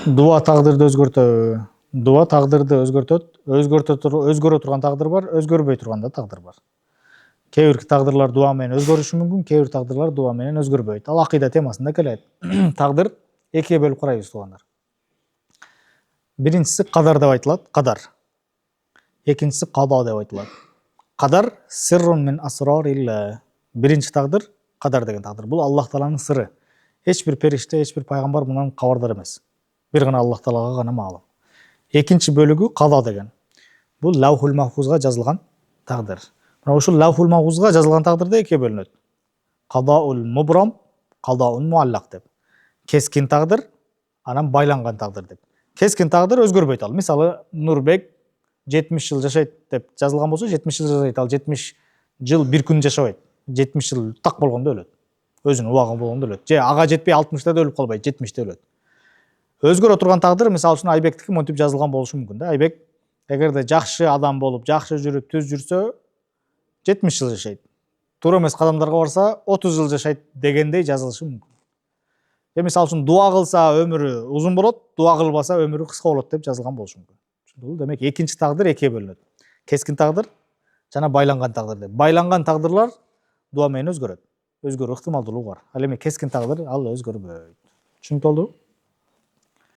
Дуа тагдырды өзгөртөбү? Дуа тагдырды өзгөртөт. Өзгөрө турган тагдыр бар, өзгөрбөй турган да тагдыр бар. Кээ бир тагдырлар дуа менен өзгөрүшү мүмкүн, кээ бир тагдырлар дуа менен өзгөрбөйт. Ал акыйда темасында келет. Тагдыр экиге бөлүп карайбыз туугандар. Биринчиси кадар деп айтылат, кадар. Экинчиси кадо деп айтылат. Кадар сиррун мин асрарилла. Биринчи тагдыр кадар деген тагдыр. Бул Аллах Тааланын сыры. Эч бир периште, эч бир пайгамбар мындан кабардар эмес. Бир гана Аллах Таалага гана маалым. Экинчи бөлүгү кадо деген. Бул лаухул махфузга жазылган тагдыр. Мына ушул лаухул махфузга жазылган тагдырда экиге бөлүнөт. Кадаул мубрам, кадаун муаллак деп. Кескин тагдыр, анан байланган тагдыр деп. Кескин тагдыр өзгөрбөйт ал. Мисалы, Нурбек 70 жыл жашайт деп жазылган болсо, 70 жыл жашайт. Ал 70 жыл бир күн жашабайт. 70 жыл так болгондо өлөт. Өзүнүн убагы болгондо өлөт. Же ага жетпей 60-та да өлүп калбайт, 70-те өлөт. Өзгөрө турган тагдыр, мисалы үчүн Айбектики монтип жазылган болушу мүмкүн да. Айбек эгерде жакшы адам болуп, жакшы жүрүп, түз жүрсө 70 жыл жашайт. Туура эмес кадамдарга барса 30 жыл жашайт дегендей жазылышы мүмкүн. Мисалы үчүн дуа кылса өмүрү узун болот, дуа кылбаса өмүрү кыска болот деп жазылган болушу мүмкүн. Бул демек экинчи тагдыр экиге бөлүнөт. Кескин тагдыр жана байланган тагдыр деп. Байланган тагдырлар дуа менен өзгөрөт. Өзгөрүү ыктымалдуулугу бар. Ал эми кескин тагдыр ал өзгөрбөйт. Түшүнүктүү болдубу?